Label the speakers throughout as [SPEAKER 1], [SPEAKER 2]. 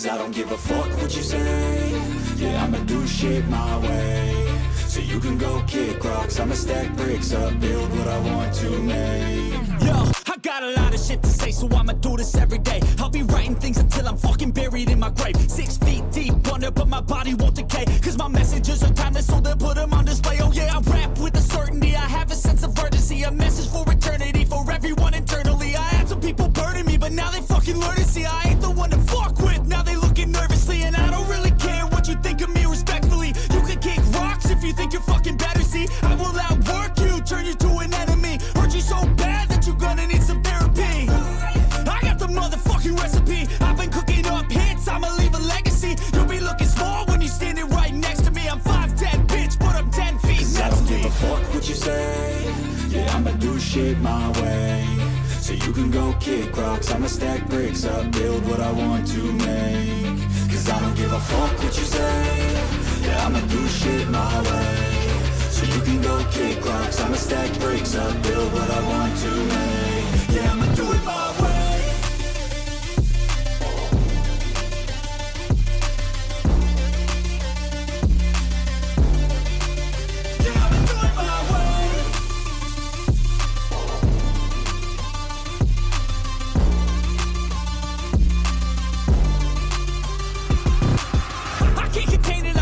[SPEAKER 1] Cause I don't give a fuck what you say. Yeah, I'ma do shit my way. So you can go kick rocks, I'ma stack bricks up, build what I want to make.
[SPEAKER 2] Yo, I got a lot of shit to say, so I'ma do this every day. I'll be writing things until I'm fucking buried in my grave. 6 feet deep under, but my body won't decay. Cause my messages are timeless, so they'll put them on display. Oh yeah, I rap with a certainty, I have a sense of urgency. A message for eternity, for everyone internally. I had some people burning me, but now they fucking learn to see I ain't the one to fuck with, now they looking nervously. And I don't really care what you think of me respectfully. You can kick rocks if you think you're fucking better, see. I will outwork you, turn you to an enemy. Hurt you so bad that you're gonna need some therapy. I got the motherfucking recipe. I've been cooking up hits, I'ma leave a legacy. You'll be looking small when you're standing right next to me. I'm 5'10", bitch, but I'm 10 feet next to me.
[SPEAKER 1] I don't give a fuck what you say. Yeah, I'ma do shit my way. So you can go kick rocks, I'ma stack bricks up, build what I want to make. Cause I don't give a fuck what you say. Yeah, I'ma do shit my way. So you can go kick rocks, I'ma stack bricks up, build what I want to make. Yeah, I'ma do it my way.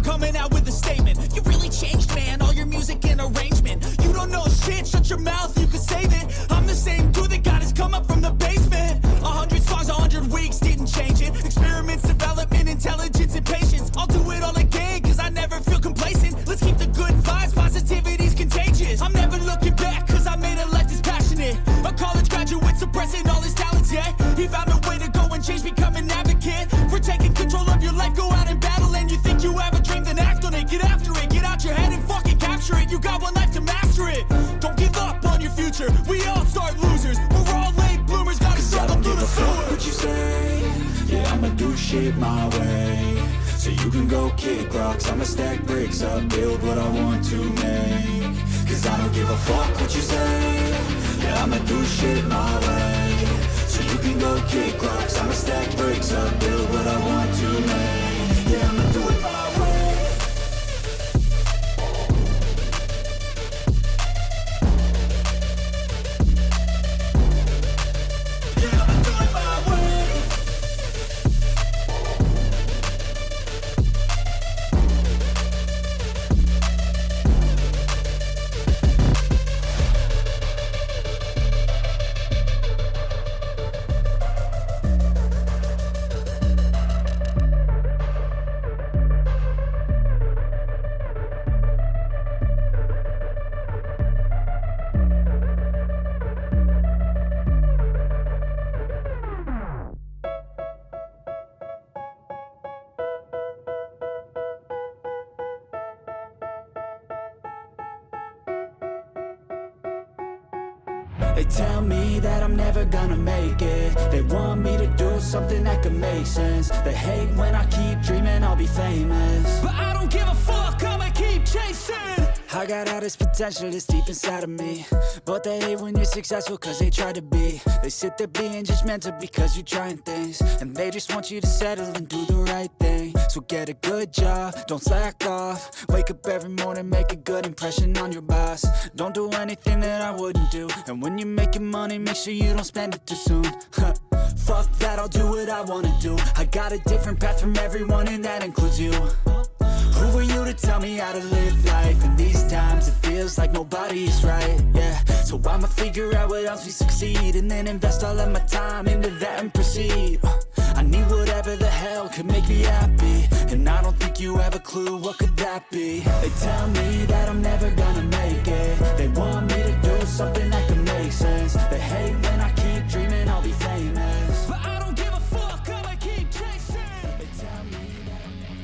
[SPEAKER 2] Coming out with a statement. You really changed, man, all your music and arrangement. You don't know shit, shut your mouth, you can save it. I'm the same dude that got his come up from the basement. 100 songs, 100 weeks, didn't change it. Experiments, development, intelligence, and patience. I'll do it all again, cause I never feel complacent. Let's keep the good vibes, positivity's contagious. I'm never looking back, cause I made a life that's passionate. A college graduate suppressing all his talents, yeah. He found a way to go and change, become an advocate. For taking control of your life, go out and battle. And you think you have a dream, then act on it. Get after it, get out your head and fucking capture it. You got one life to master it. Don't give up on your future, we all start losers. We're all late bloomers, gotta struggle through the sewer.
[SPEAKER 1] I don't give a fuck what you say. Yeah, I'ma do shit my way. So you can go kick rocks, I'ma stack bricks up, build what I want to make. Cause I don't give a fuck what you say. Yeah, I'ma do shit my way. So you can go kick rocks, I'ma stack bricks up, build what I want to make. Yeah, I'ma do it my way. They tell me that I'm never gonna make it. They want me to do something that could make sense. They hate when I keep dreaming I'll be famous,
[SPEAKER 2] but I don't give a fuck, I'ma keep chasing.
[SPEAKER 1] I got all this potential that's deep inside of me, but they hate when you're successful cause they try to be. They sit there being judgmental because you're trying things, and they just want you to settle and do the right thing. So get a good job, don't slack off. Wake up every morning, make a good impression on your boss. Don't do anything that I wouldn't do, and when you're making money, make sure you don't spend it too soon. Fuck that, I'll do what I wanna do. I got a different path from everyone, and that includes you. Who are you to tell me how to live life? In these times it feels like nobody's right, yeah. So I'ma figure out what else we succeed, and then invest all of my time into that and proceed. I need whatever the hell could make me happy, and I don't think you have a clue what could that be. They tell me that I'm never gonna make it. They want me to do something that could make sense. They hate when I keep dreaming I'll be famous,
[SPEAKER 2] but I don't give a fuck, I'ma keep chasing.
[SPEAKER 1] They tell me that I'm never...